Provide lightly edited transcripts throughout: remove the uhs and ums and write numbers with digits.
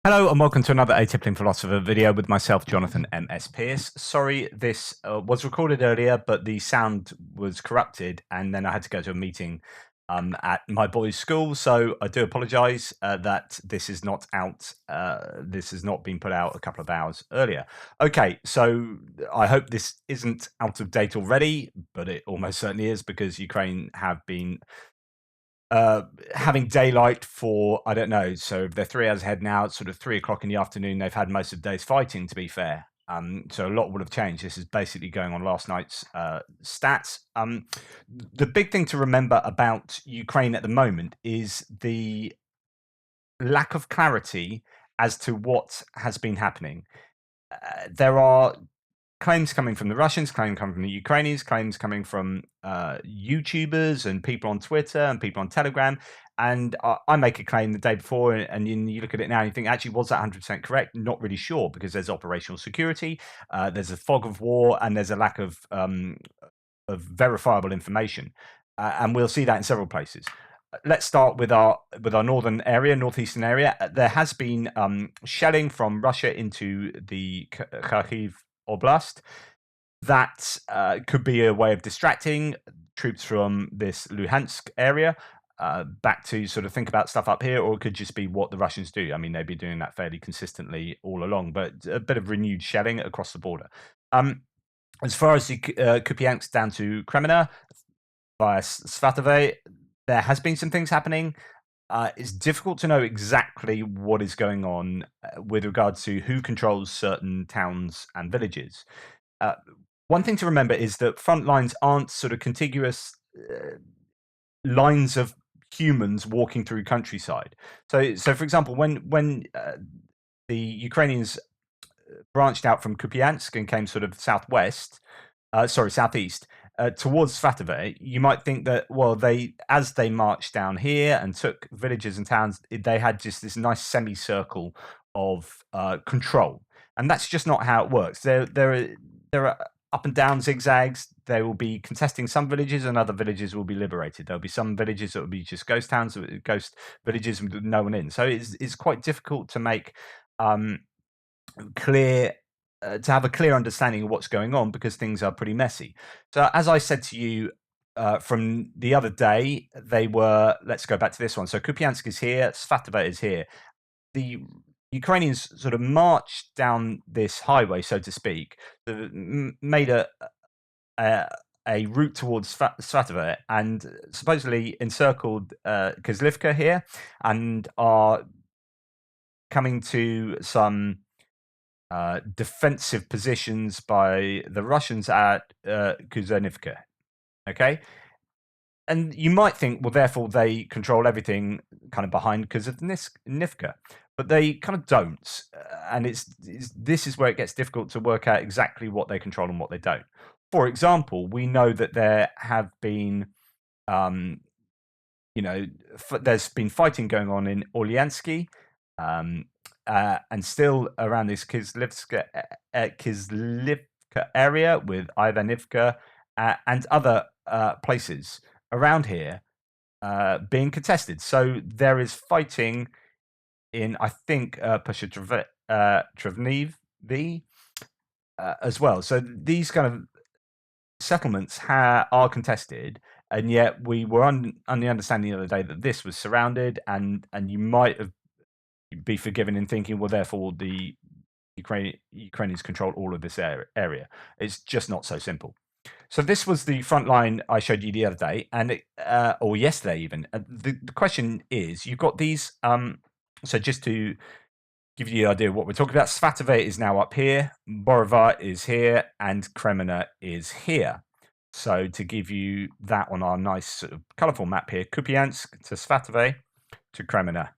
Hello and welcome to another Atypical Philosopher video with myself, Jonathan M.S. Pierce. Sorry, this was recorded earlier, but the sound was corrupted, and then I had to go to a meeting at my boys' school. So I do apologise that this is not out. This has not been put out a couple of hours earlier. Okay, so I hope this isn't out of date already, but it almost certainly is because Ukraine have been having daylight for, I don't know, so if they're 3 hours ahead now, it's sort of 3 o'clock in the afternoon. They've had most of the day's fighting, to be fair. So a lot would have changed. This is basically going on last night's stats. The big thing to remember about Ukraine at the moment is the lack of clarity as to what has been happening. There are claims coming from the Russians, claims coming from the Ukrainians, claims coming from YouTubers and people on Twitter and people on Telegram. And I make a claim the day before, and you look at it now and you think, actually, was that 100% correct? Not really sure, because there's operational security, there's a fog of war, and there's a lack of verifiable information. And we'll see that in several places. Let's start with our northern area, northeastern area. There has been shelling from Russia into the Kharkiv Oblast. That could be a way of distracting troops from this Luhansk area back to sort of think about stuff up here, or it could just be what the Russians do. I mean, they've been doing that fairly consistently all along, but a bit of renewed shelling across the border. As far as the Kupiansk down to Kremina via Svatove, there has been some things happening. It's difficult to know exactly what is going on with regards to who controls certain towns and villages. One thing to remember is that front lines aren't sort of contiguous lines of humans walking through countryside. So for example, when the Ukrainians branched out from Kupiansk and came sort of southeast towards Svatove, you might think that, well, as they marched down here and took villages and towns, they had just this nice semicircle of control, and that's just not how it works. There are up and down zigzags. They will be contesting some villages, and other villages will be liberated. There'll be some villages that will be just ghost towns, ghost villages with no one in. So it's quite difficult to make clear to have a clear understanding of what's going on, because things are pretty messy. So as I said to you from the other day, let's go back to this one. So Kupiansk is here, Svatove is here. The Ukrainians sort of marched down this highway, so to speak, made a route towards Svatove, and supposedly encircled Kozlivka here, and are coming to some defensive positions by the Russians at Kuzernivka. Okay. And you might think, well, therefore they control everything kind of behind Kuzernivka, but they kind of don't. And this is where it gets difficult to work out exactly what they control and what they don't. For example, we know that there have been, there's been fighting going on in Orliansky, and still around this Kizlivka area with Ivanivka and other places around here being contested. So there is fighting in, I think, Trevniv as well. So these kind of settlements are contested, and yet we were on the understanding the other day that this was surrounded, and you might have be forgiven in thinking, well, therefore the Ukrainians control all of this area. It's just not so simple. So this was the front line I showed you the other day, and or yesterday even. The question is, you've got these. So just to give you the idea of what we're talking about, Svatove is now up here, Borova is here, and Kremina is here. So to give you that on our nice sort of colourful map here, Kupiansk to Svatove to Kremina.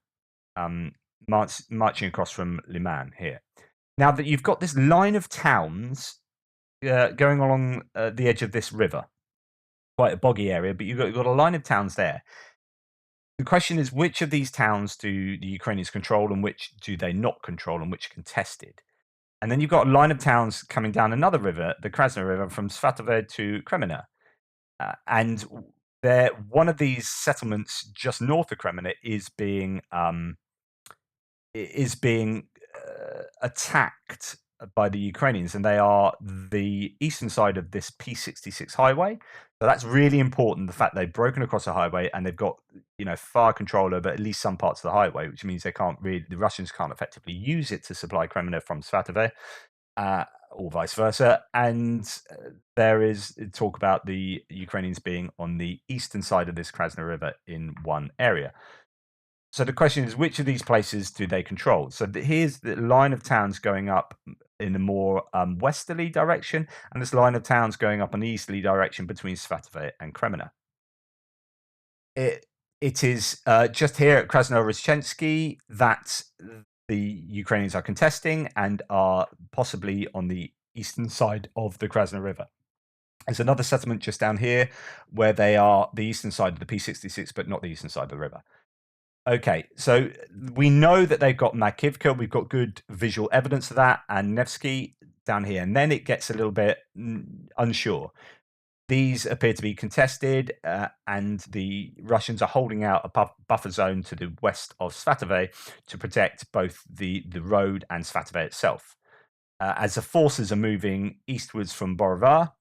Marching across from Liman here. Now that you've got this line of towns going along the edge of this river, quite a boggy area, but you've got a line of towns there. The question is, which of these towns do the Ukrainians control, and which do they not control, and which are contested? And then you've got a line of towns coming down another river, the Krasna River, from Svatove to Kremina, and one of these settlements just north of Kremina is being is being attacked by the Ukrainians, and they are the eastern side of this P66 highway. So that's really important. The fact they've broken across a highway and they've got fire control over at least some parts of the highway, which means the Russians can't effectively use it to supply Kremlin from Svatove, or vice versa. And there is talk about the Ukrainians being on the eastern side of this Krasna River in one area. So the question is, which of these places do they control? So here's the line of towns going up in a more westerly direction, and this line of towns going up an easterly direction between Svatove and Kremina. It is just here at Krasnoyarzyshensky that the Ukrainians are contesting and are possibly on the eastern side of the Krasna River. There's another settlement just down here where they are the eastern side of the P66, but not the eastern side of the river. Okay, so we know that they've got Makivka. We've got good visual evidence of that, and Nevsky down here. And then it gets a little bit unsure. These appear to be contested, and the Russians are holding out a buffer zone to the west of Svatove to protect both the road and Svatove itself. As the forces are moving eastwards from Borivar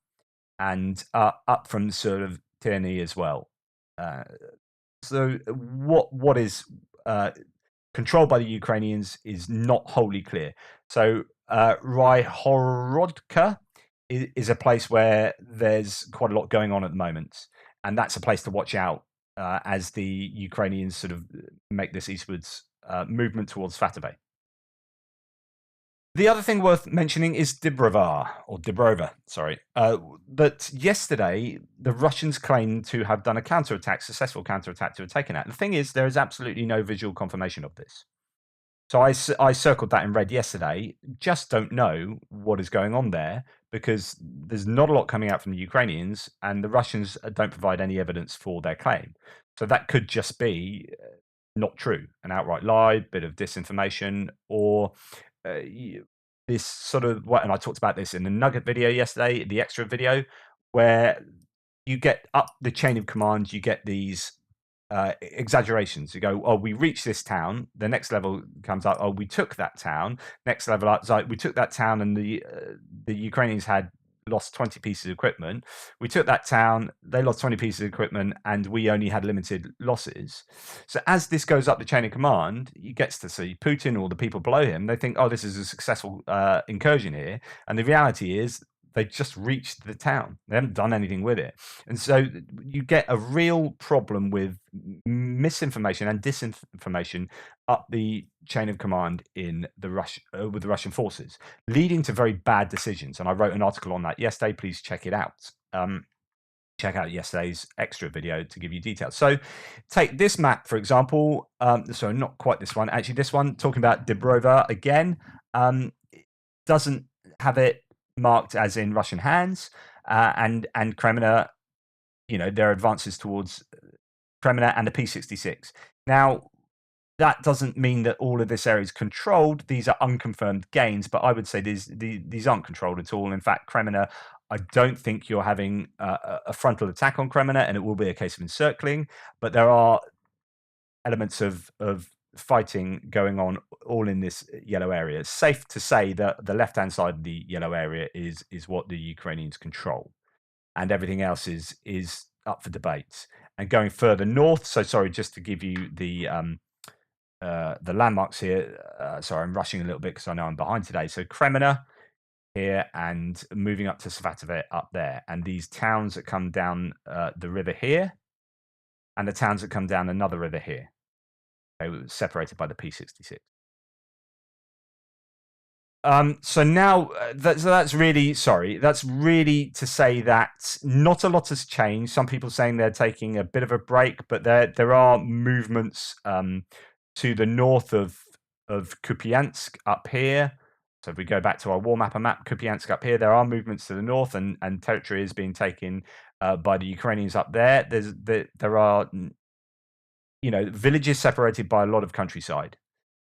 and up from sort of Tierney as well. So what is controlled by the Ukrainians is not wholly clear. So Ryhorodka is a place where there's quite a lot going on at the moment, and that's a place to watch out as the Ukrainians sort of make this eastwards movement towards Svatove. The other thing worth mentioning is Dibrova, sorry. That yesterday the Russians claimed to have done a successful counterattack to have taken that. The thing is, there is absolutely no visual confirmation of this. So I circled that in red yesterday. Just don't know what is going on there because there's not a lot coming out from the Ukrainians, and the Russians don't provide any evidence for their claim. So that could just be not true, an outright lie, bit of disinformation, or this sort of what. And I talked about this in the Nugget video yesterday, the extra video, where you get up the chain of command, you get these exaggerations. You go, oh, we reached this town. The next level comes up. Oh, we took that town. Next level up, so we took that town, and the Ukrainians had lost 20 pieces of equipment. We took that town. They lost 20 pieces of equipment, and we only had limited losses. So as this goes up the chain of command, he gets to see Putin or the people below him. They think, oh, this is a successful incursion here, and the reality is they just reached the town. They haven't done anything with it. And so you get a real problem with misinformation and disinformation up the chain of command in the with the Russian forces, leading to very bad decisions. And I wrote an article on that yesterday. Please check it out. Check out yesterday's extra video to give you details. So take this map, for example. So not quite this one. Actually, this one, talking about Dibrova again, doesn't have it marked as in Russian hands, and Kremina, their advances towards Kremina and the P66. Now, that doesn't mean that all of this area is controlled. These are unconfirmed gains, but I would say these aren't controlled at all. In fact, Kremina, I don't think you're having a frontal attack on Kremina, and it will be a case of encircling, but there are elements of fighting going on all in this yellow area. It's safe to say that the left-hand side of the yellow area is what the Ukrainians control, and everything else is up for debate. And going further north, so sorry, just to give you the landmarks here. Sorry, I'm rushing a little bit because I know I'm behind today. So Kremina here, and moving up to Svatove up there, and these towns that come down the river here, and the towns that come down another river here. They were separated by the P66. So now, that's really to say that not a lot has changed. Some people saying they're taking a bit of a break, but there are movements to the north of Kupiansk up here. So if we go back to our war map, Kupiansk up here, there are movements to the north, and territory is being taken by the Ukrainians up there. There are villages separated by a lot of countryside.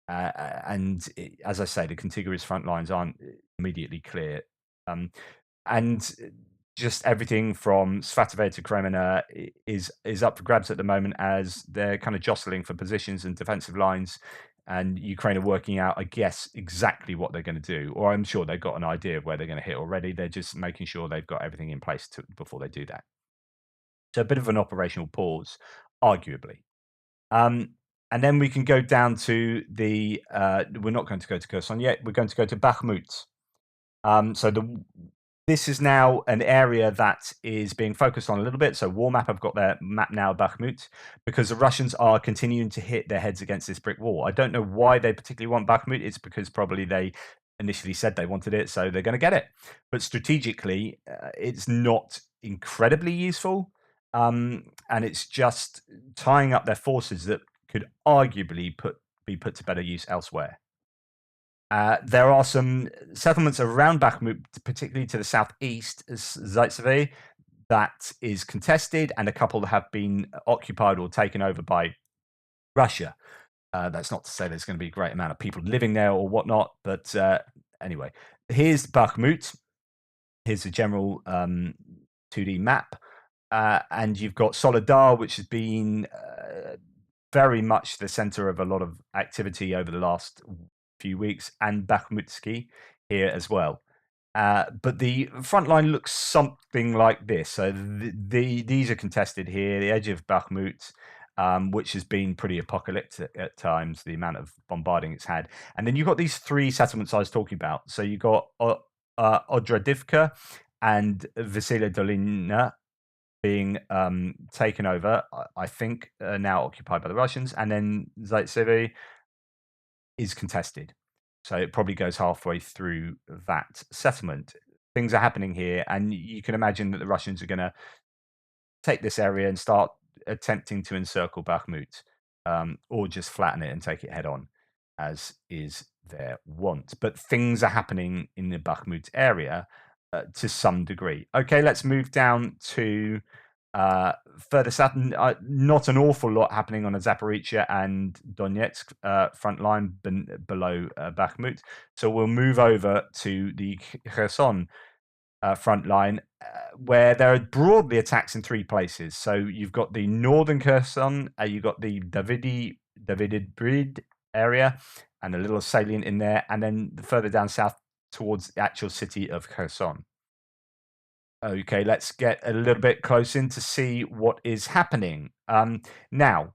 And as I say, the contiguous front lines aren't immediately clear. And just everything from Svatove to Kremina is up for grabs at the moment, as they're kind of jostling for positions and defensive lines and Ukraine are working out, I guess, exactly what they're going to do. Or I'm sure they've got an idea of where they're going to hit already. They're just making sure they've got everything in place before they do that. So a bit of an operational pause, arguably. Um, and then we can go down to the. We're not going to go to Kherson yet. We're going to go to Bakhmut. So this is now an area that is being focused on a little bit. So War Map have got their map now, Bakhmut, because the Russians are continuing to hit their heads against this brick wall. I don't know why they particularly want Bakhmut. It's because probably they initially said they wanted it, so they're going to get it. But strategically, it's not incredibly useful. And it's just tying up their forces that could arguably be put to better use elsewhere. There are some settlements around Bakhmut, particularly to the southeast, Svatove, that is contested, and a couple that have been occupied or taken over by Russia. That's not to say there's going to be a great amount of people living there or whatnot, but anyway, here's Bakhmut. Here's a general 2D map, and you've got Solidar, which has been very much the center of a lot of activity over the last few weeks, and Bakhmutsky here as well. But the front line looks something like this. So these are contested here, the edge of Bakhmut, which has been pretty apocalyptic at times, the amount of bombarding it's had. And then you've got these three settlements I was talking about. So you've got Odradivka and Vasily Dolina being taken over, I think, now occupied by the Russians. And then Zaitsevi is contested. So it probably goes halfway through that settlement. Things are happening here, and you can imagine that the Russians are going to take this area and start attempting to encircle Bakhmut, or just flatten it and take it head on, as is their want. But things are happening in the Bakhmut area to some degree. Okay, let's move down to further south. Not an awful lot happening on the Zaporizhia and Donetsk front line below Bakhmut. So we'll move over to the Kherson front line, where there are broadly attacks in three places. So you've got the northern Kherson, you've got the Davidid Brid area, and a little salient in there, and then further down south towards the actual city of Kherson. Okay, let's get a little bit close in to see what is happening. Now,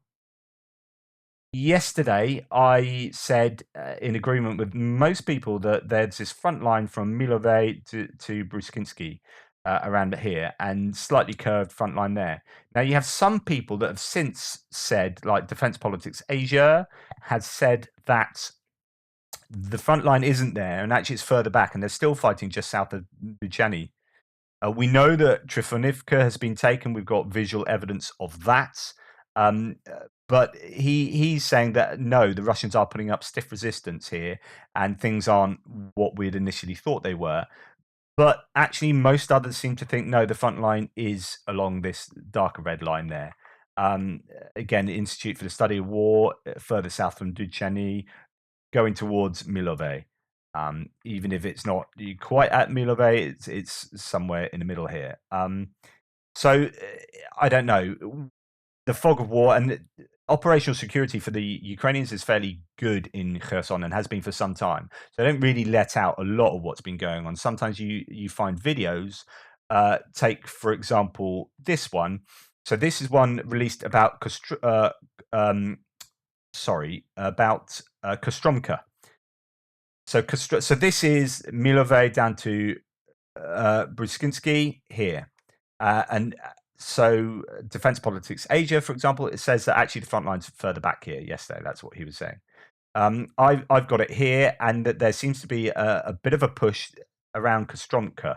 yesterday I said, in agreement with most people, that there's this front line from Milove to Bruskinsky around here, and slightly curved front line there. Now, you have some people that have since said, like Defense Politics Asia has said, that the front line isn't there, and actually it's further back, and they're still fighting just south of Buchani. We know that Trifonivka has been taken. We've got visual evidence of that. But he's saying that no, the Russians are putting up stiff resistance here, and things aren't what we'd initially thought they were. But actually, most others seem to think no, the front line is along this darker red line there. Again, the Institute for the Study of War, further south from Ducheny, going towards Milove. Even if it's not quite at Milove, it's somewhere in the middle here. So I don't know. The fog of war and operational security for the Ukrainians is fairly good in Kherson and has been for some time. So they don't really let out a lot of what's been going on. Sometimes you find videos. Take, for example, this one. So this is one released about Kostromka. So this is Milove down to Bruskinsky here. And so Defense Politics Asia, for example, it says that actually the front line's further back here yesterday. That's what he was saying. I've got it here, and that there seems to be a bit of a push around Kostromka.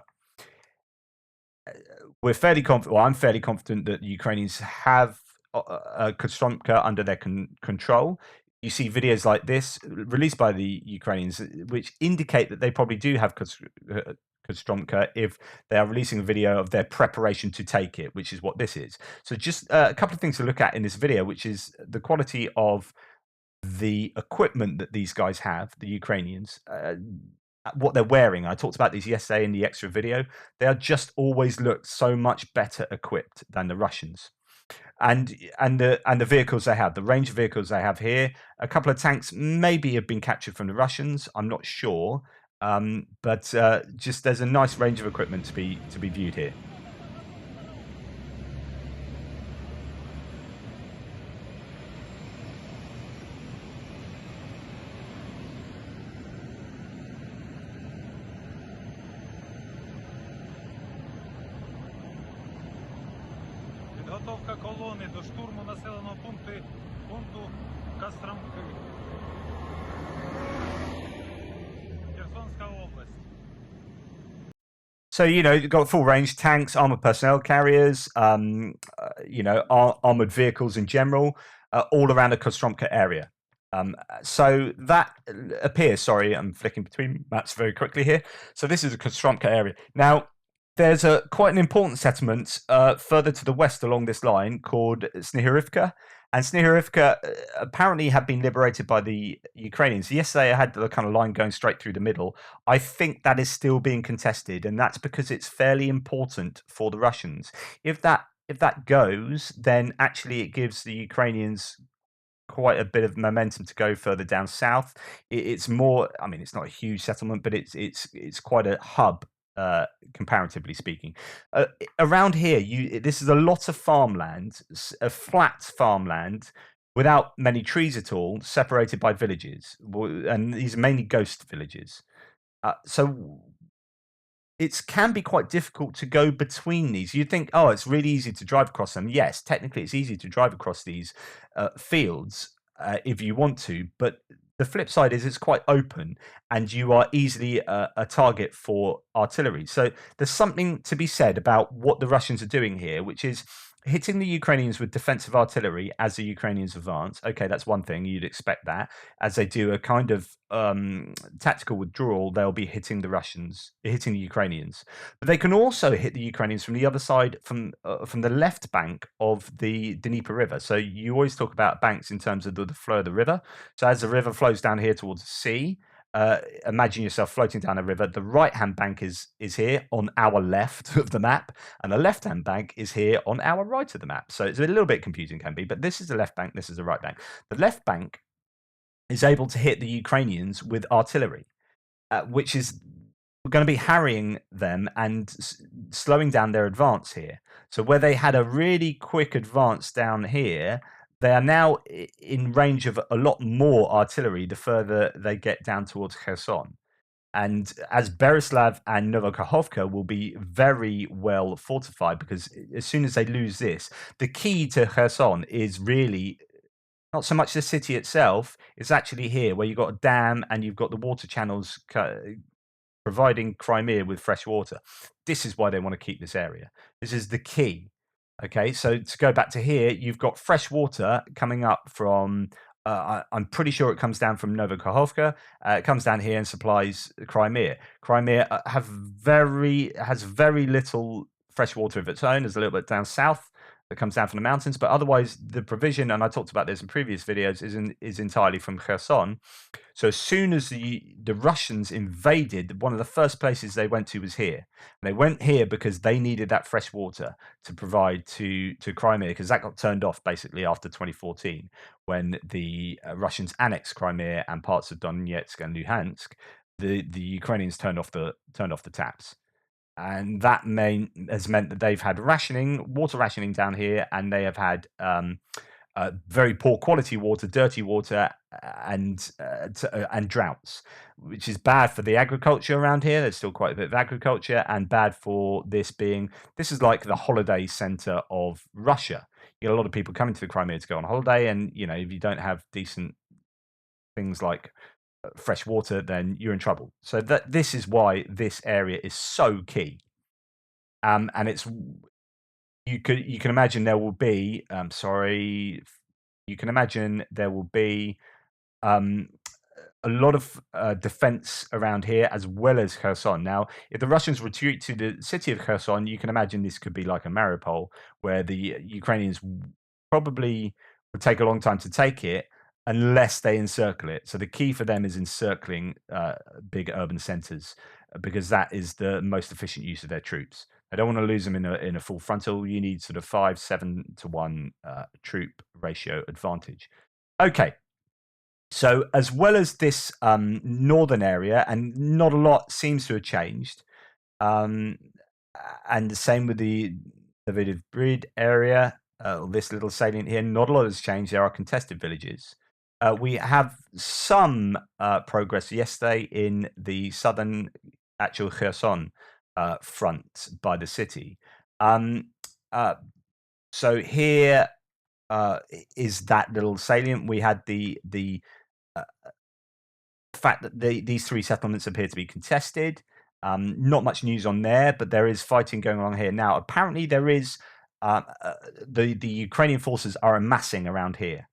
We're fairly confident, well, I'm fairly confident that the Ukrainians have Kostromka under their control. You see videos like this released by the Ukrainians, which indicate that they probably do have Kostromka if they are releasing a video of their preparation to take it, which is what this is. So just a couple of things to look at in this video, which is the quality of the equipment that these guys have, the Ukrainians, what they're wearing. I talked about these yesterday in the extra video. They are just always look so much better equipped than the Russians. and the vehicles they have, the range of vehicles they have here. A couple of tanks maybe have been captured from the Russians. I'm not sure, but just there's a nice range of equipment to be viewed here. Підготовка колони до штурму населеного пункту Костромки. Херсонська область. So you've got full range tanks, armored personnel carriers, armored vehicles in general, all around the Kostromka area. So that appears. Sorry, I'm flicking between maps very quickly here. So this is the Kostromka area. Now, there's quite an important settlement further to the west along this line called Snihurivka. And Snihurivka apparently had been liberated by the Ukrainians. Yesterday, I had the kind of line going straight through the middle. I think that is still being contested, and that's because it's fairly important for the Russians. If that goes, then actually it gives the Ukrainians quite a bit of momentum to go further down south. It's more. I mean, it's not a huge settlement, but it's quite a hub. Comparatively speaking, around here, this is a lot of farmland, a flat farmland without many trees at all, separated by villages, and these are mainly ghost villages. So it can be quite difficult to go between these. You'd think, oh, it's really easy to drive across them. Yes, technically, it's easy to drive across these fields if you want to, but the flip side is it's quite open and you are easily a target for artillery. So there's something to be said about what the Russians are doing here, which is hitting the Ukrainians with defensive artillery as the Ukrainians advance. Okay, that's one thing. You'd expect that. As they do a kind of tactical withdrawal, they'll be hitting the Ukrainians. But they can also hit the Ukrainians from the other side, from the left bank of the Dnieper River. So you always talk about banks in terms of the flow of the river. So as the river flows down here towards the sea, imagine yourself floating down a river. The right-hand bank is here on our left of the map, and the left-hand bank is here on our right of the map. So it's a little bit confusing, can be, but this is the left bank, this is the right bank. The left bank is able to hit the Ukrainians with artillery, which is going to be harrying them and slowing down their advance here. So where they had a really quick advance down here, they are now in range of a lot more artillery the further they get down towards Kherson. And as Berislav and Novokhovka will be very well fortified, because as soon as they lose this, the key to Kherson is really not so much the city itself, it's actually here where you've got a dam and you've got the water channels providing Crimea with fresh water. This is why they want to keep this area. This is the key. Okay, so to go back to here, you've got fresh water coming up from, I'm pretty sure it comes down from Novokhovka. It comes down here and supplies Crimea. Crimea has very little fresh water of its own. There's a little bit down south that comes down from the mountains, but otherwise the provision, and I talked about this in previous videos, is entirely from Kherson. So as soon as the Russians invaded, one of the first places they went to was here. And they went here because they needed that fresh water to provide to Crimea, because that got turned off basically after 2014 when the Russians annexed Crimea and parts of Donetsk and Luhansk. The Ukrainians turned off the taps. And that has meant that they've had water rationing down here, and they have had very poor quality water, dirty water, and droughts, which is bad for the agriculture around here. There's still quite a bit of agriculture, and bad for this is like the holiday center of Russia. You get a lot of people coming to the Crimea to go on holiday, and if you don't have decent things like fresh water, then you're in trouble. So this is why this area is so key. And it's you can imagine there will be you can imagine there will be a lot of defense around here, as well as Kherson. Now, if the Russians retreat to the city of Kherson, you can imagine this could be like a Mariupol, where the Ukrainians probably would take a long time to take it, unless they encircle it. So the key for them is encircling big urban centers, because that is the most efficient use of their troops. I don't want to lose them in a full frontal. You need sort of 5-7 to 1 troop ratio advantage. Okay. So as well as this northern area, and not a lot seems to have changed, um, and the same with the Davidiv Brid area, this little salient here, not a lot has changed. There are contested villages. We have some progress yesterday in the southern actual Kherson front by the city. Uh, so here is that little salient. We had the uh, fact that these three settlements appear to be contested. Not much news on there, but there is fighting going on here now. Apparently, there is the Ukrainian forces are amassing around here,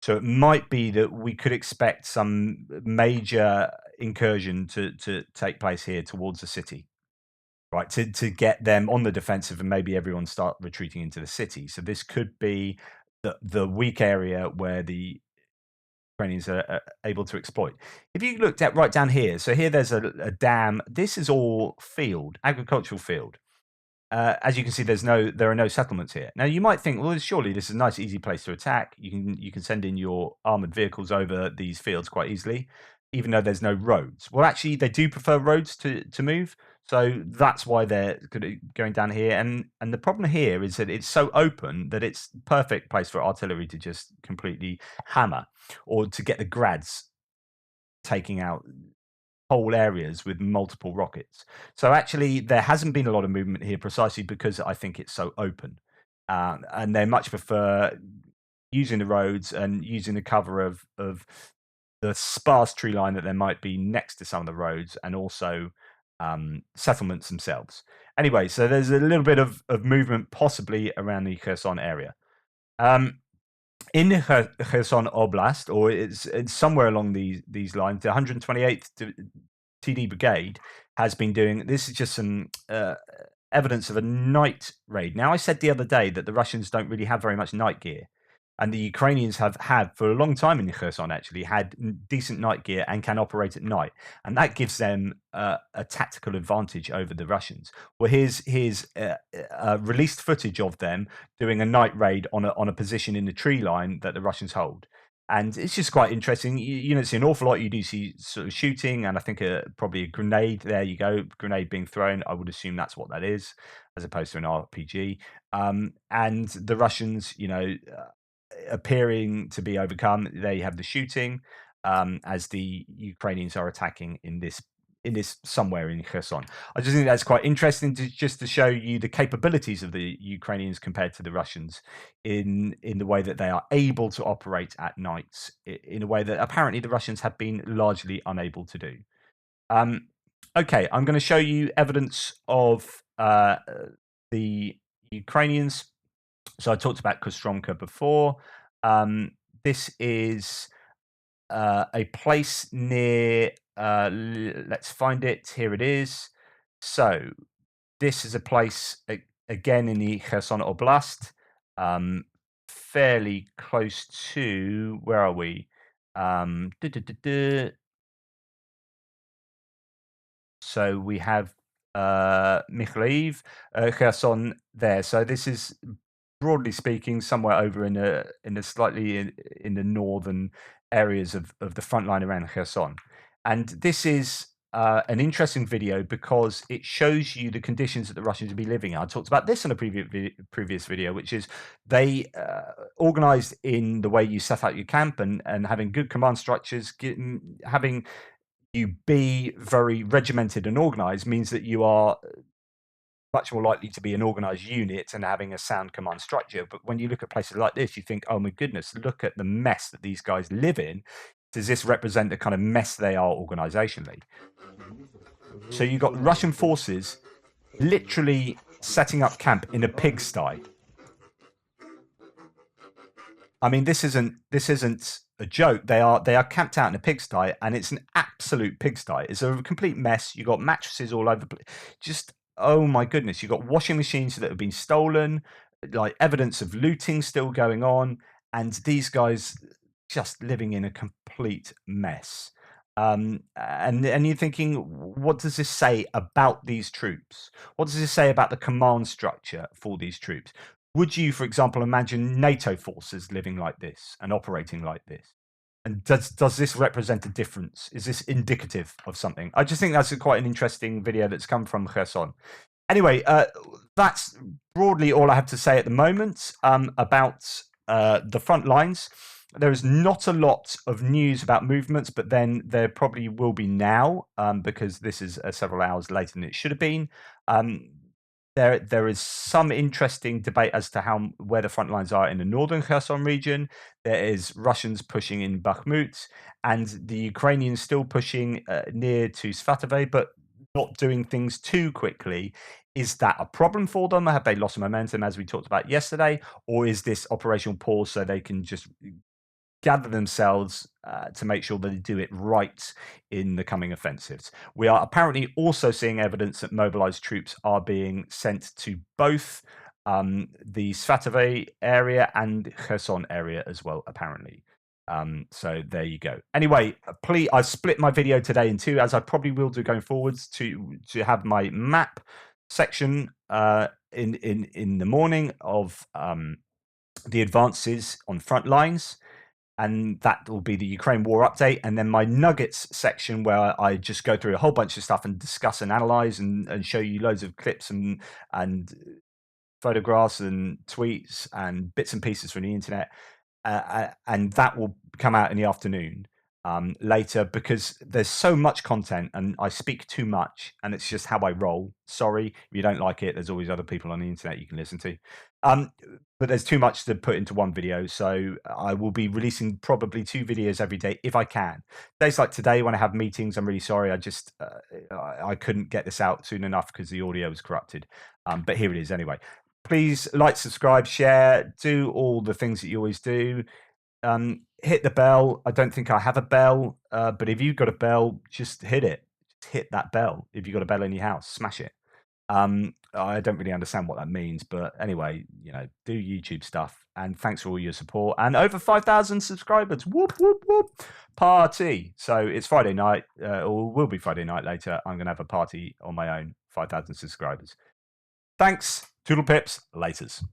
so it might be that we could expect some major incursion to take place here towards the city, right? To get them on the defensive and maybe everyone start retreating into the city. So this could be the weak area where the Ukrainians are able to exploit. If you looked at right down here, so here there's a dam. This is all field, agricultural field. As you can see, there are no settlements here. Now you might think, well, surely this is a nice, easy place to attack. You can send in your armored vehicles over these fields quite easily, even though there's no roads. Well, actually, they do prefer roads to move, so that's why they're going down here. And the problem here is that it's so open that it's perfect place for artillery to just completely hammer, or to get the grads taking out whole areas with multiple rockets. So actually, there hasn't been a lot of movement here precisely because I think it's so open, and they much prefer using the roads and using the cover of the sparse tree line that there might be next to some of the roads, and also settlements themselves. Anyway, so there's a little bit of movement possibly around the Kherson area. In Kherson Oblast, or it's somewhere along these lines, the 128th TD Brigade has been doing. This is just some evidence of a night raid. Now, I said the other day that the Russians don't really have very much night gear, and the Ukrainians have had for a long time in Kherson actually had decent night gear and can operate at night, and that gives them a tactical advantage over the Russians. Well, here's released footage of them doing a night raid on a position in the tree line that the Russians hold. And it's just quite interesting. You don't see an awful lot. You do see sort of shooting, and I think probably a grenade. There you go, grenade being thrown. I would assume that's what that is, as opposed to an RPG. And the Russians, appearing to be overcome. There you have the shooting, as the Ukrainians are attacking in this somewhere in Kherson. I just think that's quite interesting to show you the capabilities of the Ukrainians compared to the Russians in the way that they are able to operate at nights in a way that apparently the Russians have been largely unable to do. Okay, I'm going to show you evidence of the Ukrainians. So I talked about Kostromka before. This is a place near. Let's find it. Here it is. So this is a place again in the Kherson Oblast, fairly close to. Where are we? So we have Mykolaiv, Kherson there. So this is, broadly speaking, somewhere over in the slightly in the northern areas of the front line around Kherson. And this is an interesting video because it shows you the conditions that the Russians will be living in. I talked about this in a previous video, which is they organized in the way you set out your camp and having good command structures, having you be very regimented and organized means that you are much more likely to be an organized unit and having a sound command structure. But when you look at places like this, you think, oh my goodness, look at the mess that these guys live in. Does this represent the kind of mess they are organizationally? So you've got Russian forces literally setting up camp in a pigsty. I mean, this isn't a joke. They are camped out in a pigsty, and it's an absolute pigsty. It's a complete mess. You got mattresses all over. Just, oh my goodness! You got washing machines that have been stolen, like evidence of looting still going on, and these guys just living in a complete mess. And you're thinking, what does this say about these troops? What does this say about the command structure for these troops? Would you, for example, imagine NATO forces living like this and operating like this? And does this represent a difference? Is this indicative of something? I just think that's quite an interesting video that's come from Kherson. Anyway, that's broadly all I have to say at the moment about the front lines. There is not a lot of news about movements, but then there probably will be now because this is several hours later than it should have been. There is some interesting debate as to where the front lines are in the northern Kherson region. There is Russians pushing in Bakhmut, and the Ukrainians still pushing near to Svatove, but not doing things too quickly. Is that a problem for them? Have they lost momentum, as we talked about yesterday, or is this operational pause so they can just gather themselves to make sure that they do it right in the coming offensives? We are apparently also seeing evidence that mobilized troops are being sent to both the Svatove area and Kherson area as well, apparently. So there you go. Anyway, please, I split my video today in two, as I probably will do going forwards, to have my map section in the morning of the advances on front lines, and that will be the Ukraine war update, and then my nuggets section where I just go through a whole bunch of stuff and discuss and analyze and show you loads of clips and photographs and tweets and bits and pieces from the internet, and that will come out in the afternoon later, because there's so much content and I speak too much, and it's just how I roll. Sorry if you don't like it. There's always other people on the internet you can listen to, but there's too much to put into one video, so I will be releasing probably 2 videos every day if I can. Days like today when I have meetings, I'm really sorry. I just I couldn't get this out soon enough because the audio was corrupted, but here it is anyway. Please like, subscribe, share, do all the things that you always do. Hit the bell. I don't think I have a bell, but if you've got a bell, just hit it. Just hit that bell. If you've got a bell in your house, smash it. I don't really understand what that means, but anyway, do YouTube stuff. And thanks for all your support. And over 5,000 subscribers. Whoop, whoop, whoop. Party. So it's Friday night, or will be Friday night later. I'm going to have a party on my own. 5,000 subscribers. Thanks. Toodle pips. Laters.